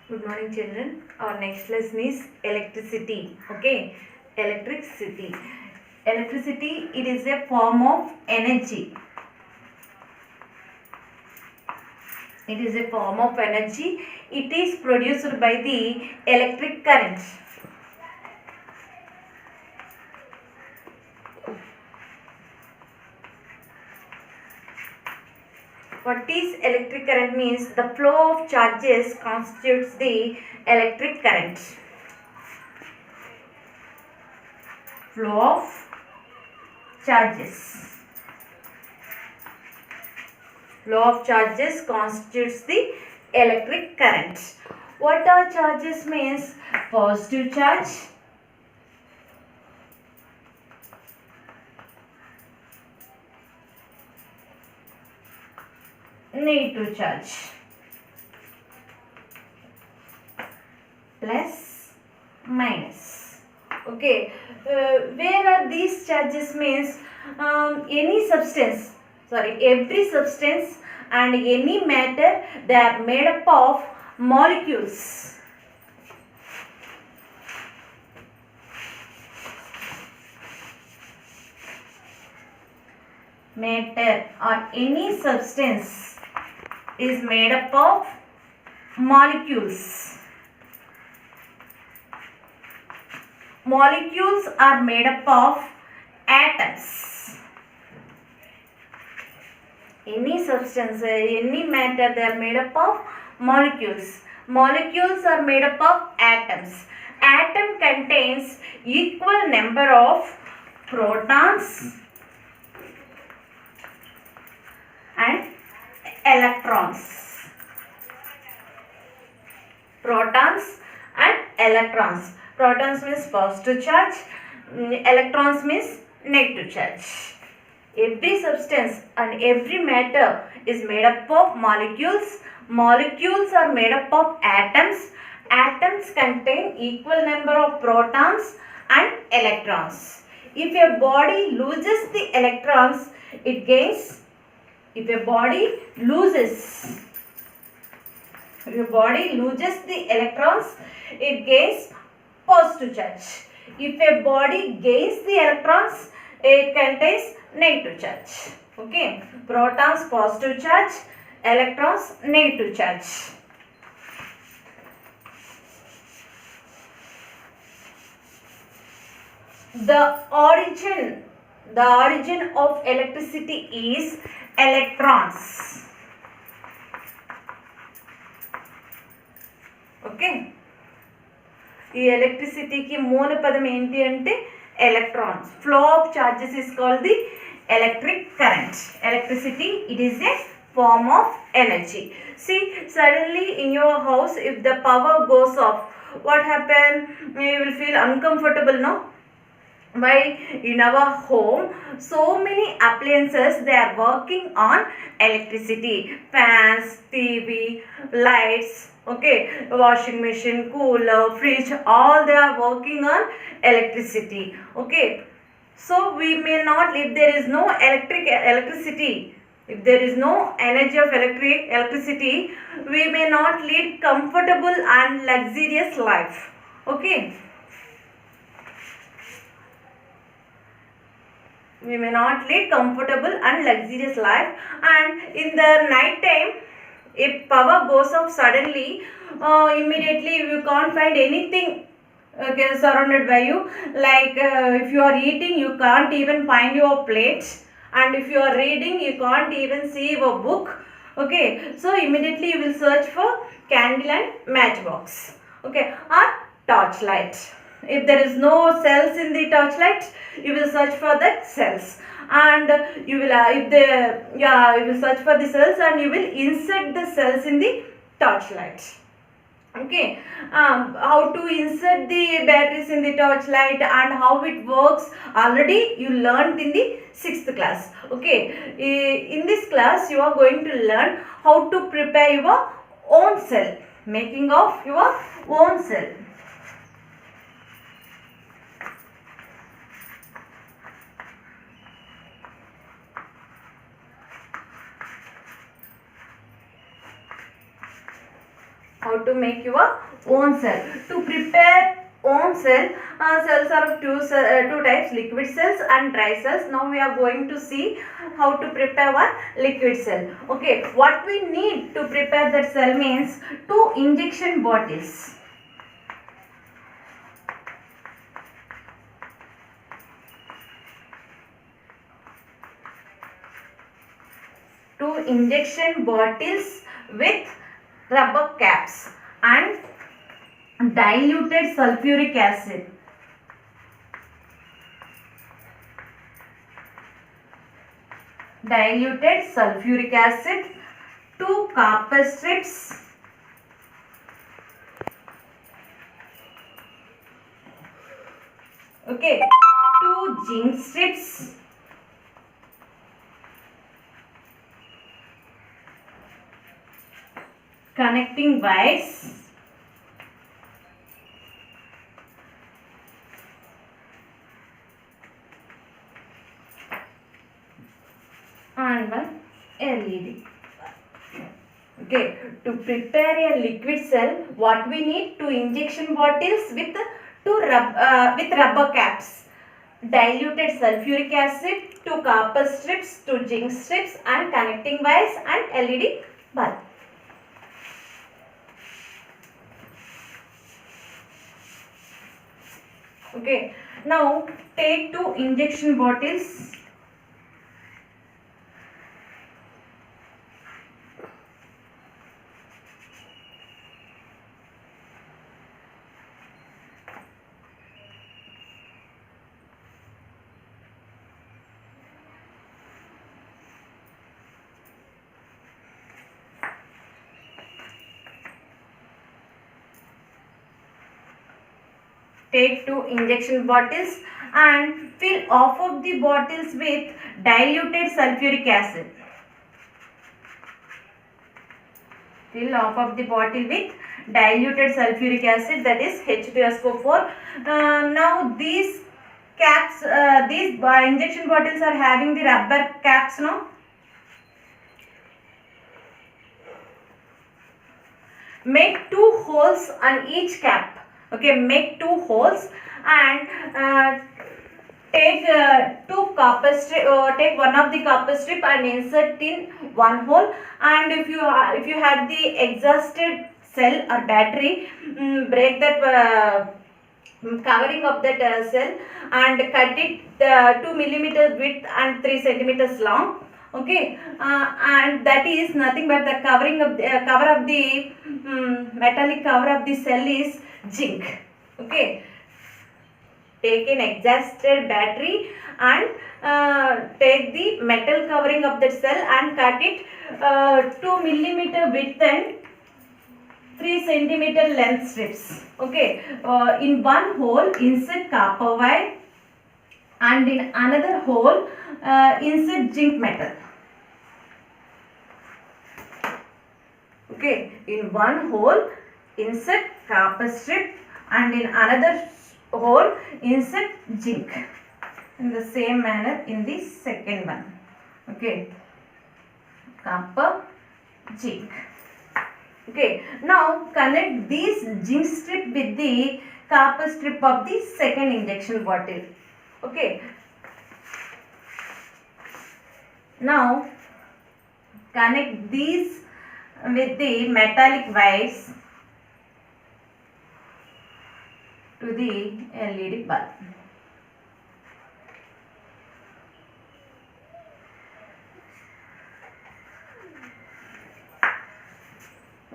Good morning, children. Our next lesson is electricity. Okay, electricity. Electricity, it is a form of energy. It is a form of energy. It is produced by the electric current. What is electric current means? The flow of charges constitutes the electric current. Flow of charges. Flow of charges constitutes the electric current. What are charges means? Positive charge, negative charge, plus, minus. Okay, where are these charges means? Every substance and any matter, they are made up of molecules. Matter or any substance is made up of molecules. Molecules are made up of atoms. Any substance, any matter, they are made up of molecules. Molecules are made up of atoms. Atom contains equal number of protons and electrons. Protons and electrons. Protons means positive charge, electrons means negative charge. Every substance and every matter is made up of molecules. Molecules are made up of atoms. Atoms contain equal number of protons and electrons. If a body loses the electrons, it gains. If a body loses the electrons, it gains positive charge. If a body gains the electrons, it contains negative charge. Okay, protons positive charge, electrons negative charge. The origin of electricity is electrons. Okay, ఈ ఎలక్ట్రిసిటీకి మూల పదం ఏంటి అంటే electrons. Flow of charges is called the electric current. Electricity, it is a form of energy. See, suddenly in your house, if the power goes off, what happen? You will feel uncomfortable, no? Why? In our home, so many appliances, they are working on electricity. Fans, TV, lights, okay, washing machine, cooler, fridge, all they are working on electricity. Okay, so we may not, if there is no electricity, if there is no energy of electricity, we may not lead comfortable and luxurious life. Okay, we may not lead comfortable and luxurious life. And in the night time, if power goes off suddenly, immediately you can't find anything surrounded by you. Like if you are eating, you can't even find your plate, and if you are reading, you can't even see your book. Okay, so immediately you will search for candle and matchbox, okay, or torchlight. If there is no cells in the torchlight, you will search for the cells, and you will you will search for the cells, and you will insert the cells in the torchlight. Okay, how to insert the batteries in the torchlight and how it works, already you learned in the 6th class. Okay, in this class you are going to learn how to prepare your own cell, making of your own cell. how to make your own cell. To prepare own cell, cells are of two types, liquid cells and dry cells. Now we are going to see how to prepare one liquid cell. Okay, what we need to prepare that cell means 2 injection bottles. Two injection bottles with rubber caps and diluted sulfuric acid. Diluted sulfuric acid, 2 copper strips, okay, 2 zinc strips, connecting wires, and one LED. Okay, to prepare a liquid cell, what we need? 2 injection bottles with rubber caps, diluted sulfuric acid, 2 copper strips, 2 zinc strips, and connecting wires and LED bulb. Okay, now take 2 injection bottles. Take 2 injection bottles and fill half of the bottles with diluted sulfuric acid. Fill half of the bottle with diluted sulfuric acid, that is H2SO4. Now these caps, these injection bottles are having the rubber caps now. Make 2 holes on each cap. Okay, make 2 holes and take 2 copper strip. Take one of the copper strip and insert in one hole. And if you had the exhausted cell or battery, break that covering of that cell and cut it 2 millimeters width and 3 centimeters long. Okay, and that is nothing but the covering of the cover of the metallic cover of the cell is zinc. Okay, take an exhausted battery and take the metal covering of the cell and cut it 2 millimeter width and 3 centimeter length strips. Okay, in one hole insert copper wire and in another hole insert zinc metal. Okay, in one hole insert copper strip and in another hole insert zinc. In the same manner in the second one. Okay, copper, zinc. Okay, now connect this zinc strip with the copper strip of the second injection bottle. Okay, now connect these with the metallic wires to the LED bulb.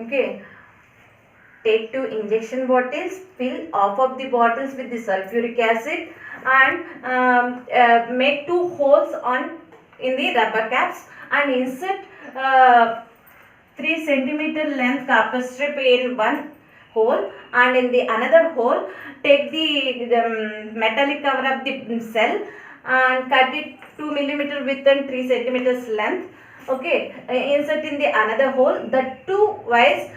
Okay, take 2 injection bottles, fill half of the bottles with the sulfuric acid and make 2 holes in the rubber caps and insert 3 centimeter length copper strip in one hole and in the another hole take the metallic cover of the cell and cut it 2 millimeter width and 3 centimeters length. Okay, insert in the another hole. The 2 wires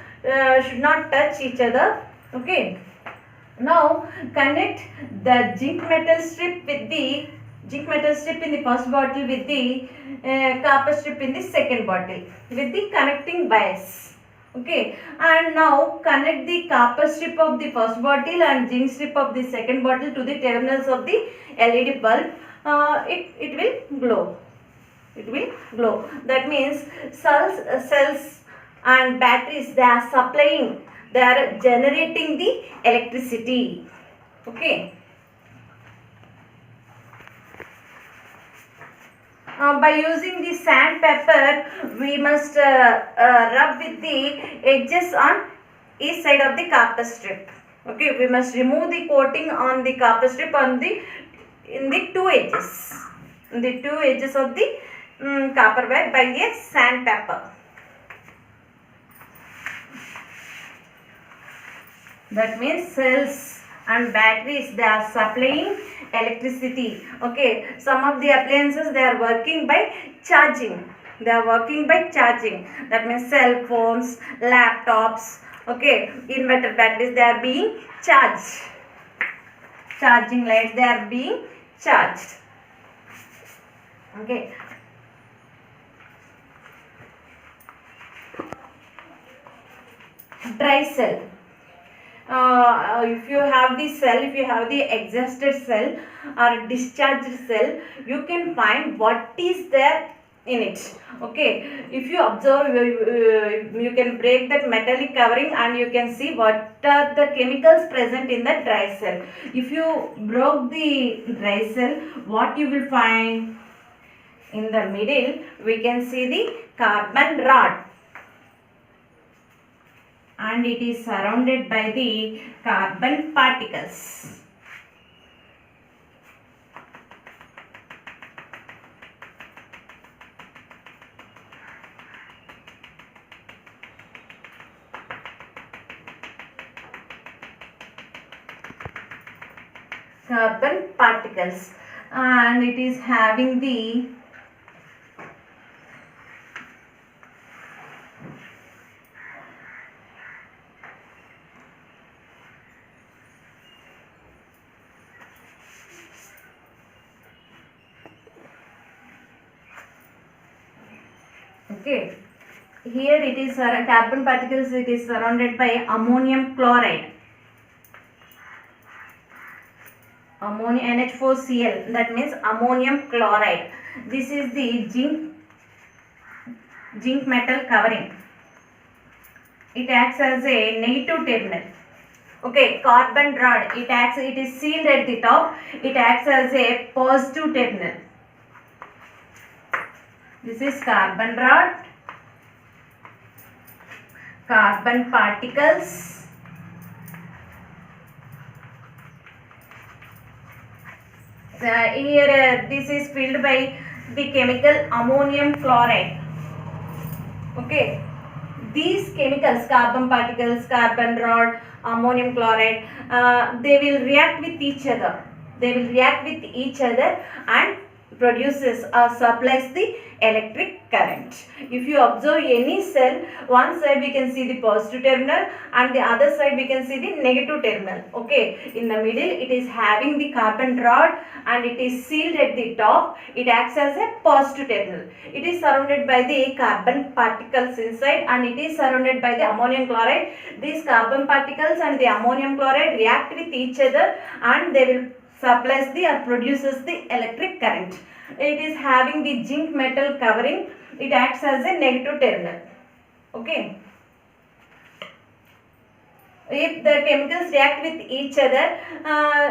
should not touch each other. Okay, now connect the zinc metal strip with the zinc metal strip in the first bottle with the copper strip in the second bottle with the connecting wires. Okay, and now connect the copper strip of the first bottle and zinc strip of the second bottle to the terminals of the LED bulb. It will glow. It will glow. That means cells and batteries, they are supplying, they are generating the electricity. Okay. By using the sandpaper, we must rub with the edges on each side of the copper strip. Okay, we must remove the coating on the copper strip on the in the two edges, in the two edges of the copper wire by a sandpaper. That means cells and batteries, they are supplying electricity. Okay, some of the appliances, they are working by charging. They are working by charging. That means cell phones, laptops, okay, inverter batteries, they are being charged. Charging lights, they are being charged. Okay. Dry cell. If you have the cell, if you have the exhausted cell or discharged cell, you can find what is there in it. Okay, if you observe, you can break that metallic covering and you can see what are the chemicals present in the dry cell. If you broke the dry cell, what you will find? In the middle, we can see the carbon rod, and it is surrounded by the carbon particles. Carbon particles, and it is having the okay, here it is carbon particles, it is surrounded by ammonium chloride, ammonia NH4Cl, that means ammonium chloride. This is the zinc metal covering. It acts as a negative terminal. Okay, carbon rod, it is sealed at the top, it acts as a positive terminal. This is carbon rod, carbon particles, here this is filled by the chemical ammonium chloride. Okay, these chemicals, carbon particles, carbon rod, ammonium chloride, they will react with each other. They will react with each other and produces or supplies the electric current. If you observe any cell, one side we can see the positive terminal and the other side we can see the negative terminal. Okay, in the middle it is having the carbon rod and it is sealed at the top. It acts as a positive terminal. It is surrounded by the carbon particles inside and it is surrounded by the ammonium chloride. These carbon particles and the ammonium chloride react with each other and they will supplies the or produces the electric current. It is having the zinc metal covering. It acts as a negative terminal. Okay. If the chemicals react with each other,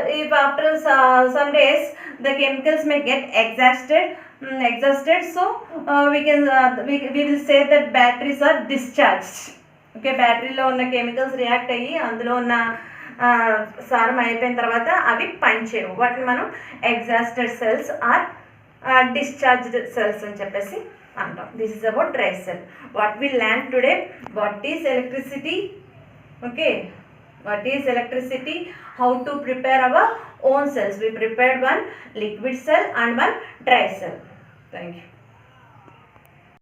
if after some days the chemicals may get exhausted, so we will say that batteries are discharged. Okay, battery lo unna chemicals react ayyi అందులో ఉన్న సారం అయిపోయిన తర్వాత అవి పనిచేయవు. వాటిని మనం exhausted cells or discharged cells అని చెప్పేసి అంటాం. This is about dry cell. What we learn today, what is electricity, okay, what is electricity, how to prepare our own cells. We prepared one liquid cell and one dry cell. Thank you.